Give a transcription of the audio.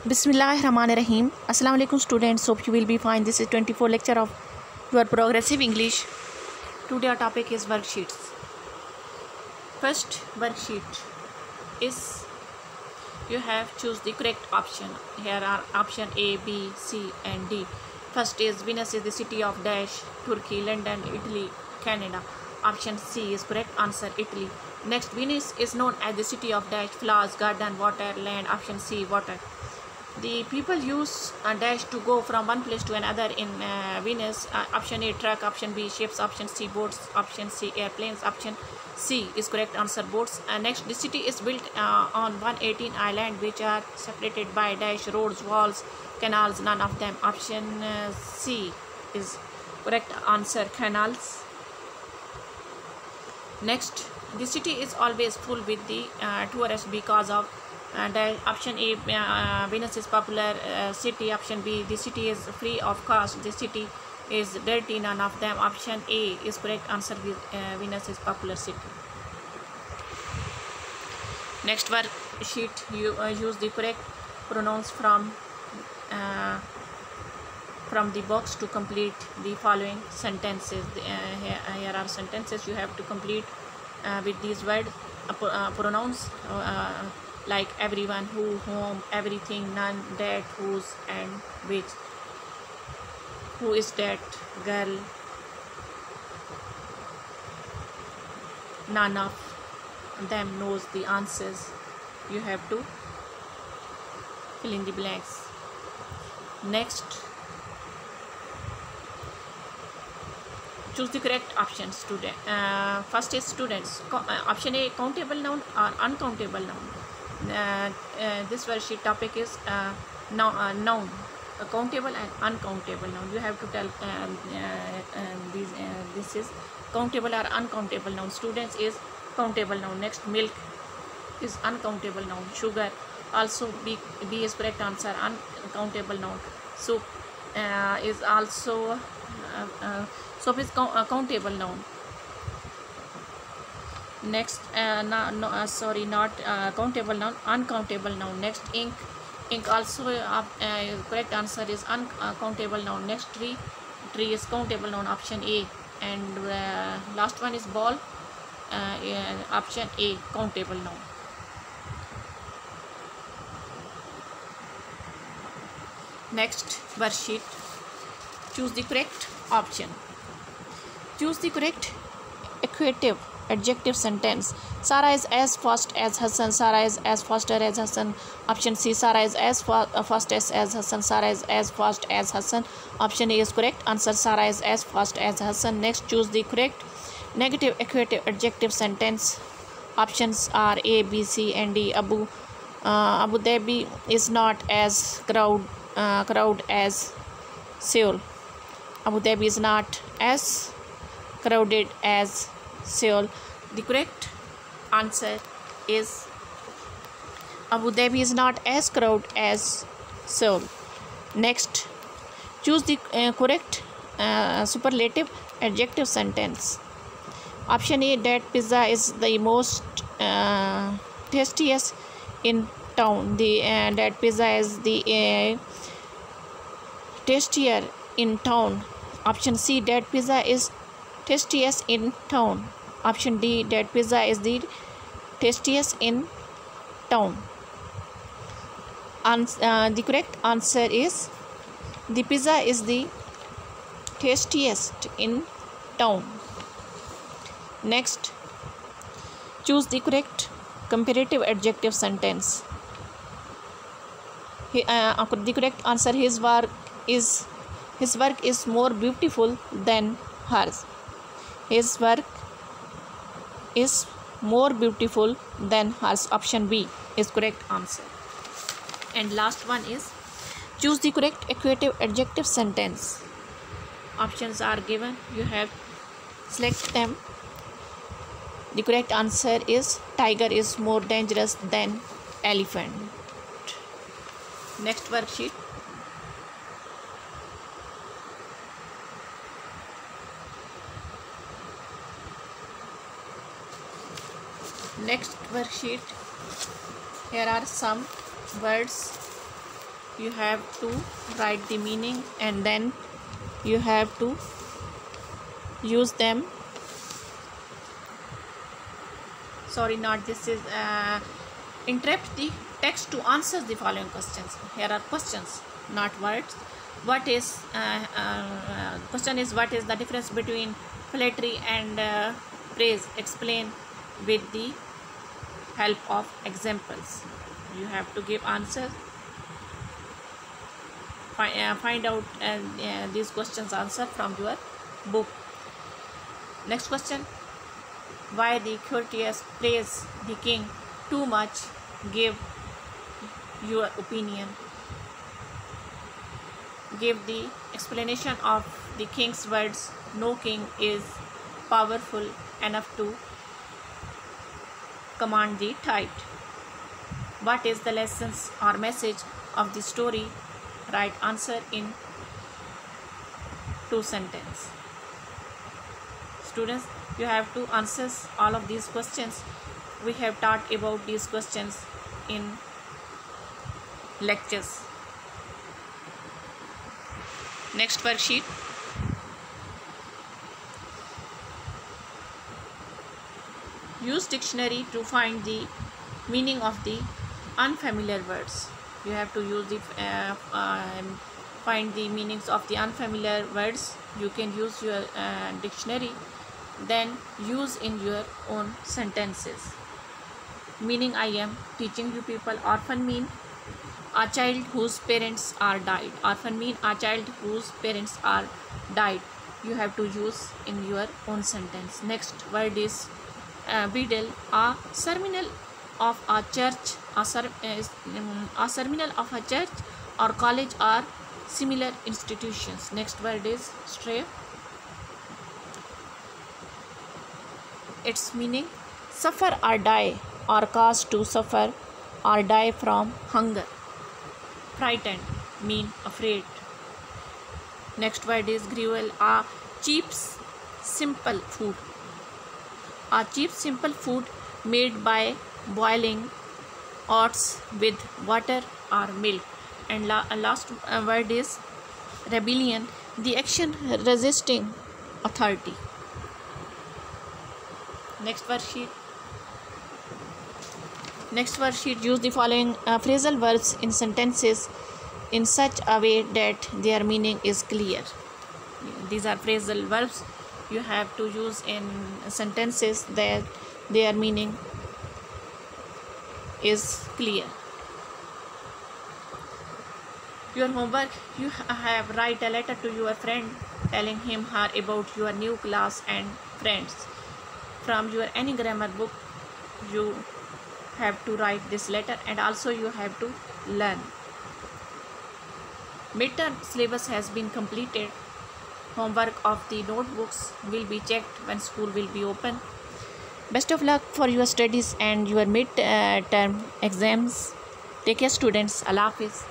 Bismillahirrahmanirrahim. Assalamu alaikum students. Hope you will be fine. This is 24 lecture of your progressive English. Today our topic is worksheets. First worksheet is you have choose the correct option. Here are option A, B, C and D. First is Venice is the city of dash, Turkey, London, Italy, Canada. Option C is correct answer, Italy. Next, Venice is known as the city of dash, flowers, garden, water, land. Option C, water. The people use a dash to go from one place to another in Venice. Option A, truck. Option B, ships. Option C, boats. Option C, airplanes. Option C is correct answer, boats. Next, the city is built on 118 islands which are separated by dash, roads, walls, canals. None of them. Option C is correct answer, canals. Next, the city is always full with the tourists because of option A, Venice is popular city. Option B, the city is free of cost. The city is dirty. None of them. Option A is correct answer, Venice is popular city. Next worksheet, you use the correct pronouns from the box to complete the following sentences. Here are sentences you have to complete with these words, pronouns like everyone, who, whom, everything, none, that, whose and which. Who is that girl? None of them knows the answers. You have to fill in the blanks. Next, choose the correct option, student. First is students. Option A, countable noun or uncountable noun. This worksheet topic is noun, countable and uncountable noun. You have to tell this is countable or uncountable noun. Students is countable noun. Next, milk is uncountable noun. Sugar also B is correct answer, uncountable noun. Soup is also soap is countable noun. Next, not countable noun, uncountable noun. Next, ink also correct answer is uncountable noun. Next, tree is countable noun. Option A. And last one is ball, option A, countable noun. Next worksheet, choose the correct option. Choose the correct equative adjective sentence. Sarah is as fast as Hassan. Sarah is as faster as Hassan. Option C, Sarah is as fastest as Hassan. Sarah is as fast as Hassan. Option A is correct answer, Sarah is as fast as Hassan. Next, choose the correct negative equative adjective sentence. Options are A, B, C and D. Abu Dhabi is not as crowd as Seoul. Abu Dhabi is not as crowded as Seoul. The correct answer is Abu Dhabi is not as crowded as Seoul. Next, choose the correct superlative adjective sentence. Option A, that pizza is the most tastiest in town. That pizza is the tastier in town. Option C, that pizza is tastiest in town. Option D, that pizza is the tastiest in town. The correct answer is the pizza is the tastiest in town. Next, choose the correct comparative adjective sentence. The correct answer, his work is more beautiful than hers. His work is more beautiful than hers. Option B is correct answer. And last one is choose the correct equative adjective sentence. Options are given. You have select them. The correct answer is tiger is more dangerous than elephant. Next worksheet. Next worksheet, here are some words you have to write the meaning and then you have to use them. Sorry, not this is interrupt the text to answer the following questions. Here are questions, not words. What is question is, what is the difference between flattery and praise? Explain with the help of examples. You have to give answers. Find out these questions answer from your book. Next question, why the courteous praise the king too much? Give your opinion. Give the explanation of the king's words. No king is powerful enough to command the tide. What is the lessons or message of the story? Write answer in 2 sentences. Students, you have to answer all of these questions. We have taught about these questions in lectures. Next worksheet. Use dictionary to find the meaning of the unfamiliar words. You have to use the find the meanings of the unfamiliar words. You can use your dictionary, then use in your own sentences. Meaning I am teaching you people. Orphan mean a child whose parents are died. Orphan mean a child whose parents are died. You have to use in your own sentence. Next word is beadle. A serminal of a church, a serminal of a church or college or similar institutions. Next word is stray. Its meaning, suffer or die, or cause to suffer or die from hunger. Frightened mean afraid. Next word is gruel. A cheap simple food. A cheap simple food made by boiling oats with water or milk. And last word is rebellion, the action resisting authority. Next worksheet. Use the following phrasal verbs in sentences in such a way that their meaning is clear. These are phrasal verbs you have to use in sentences that their meaning is clear. Your homework, you have write a letter to your friend telling him her about your new class and friends. From your any grammar book you have to write this letter, and also you have to learn. Midterm syllabus has been completed. Homework of the notebooks will be checked when school will be open. Best of luck for your studies and your mid-term exams. Take care students. Allah Hafiz.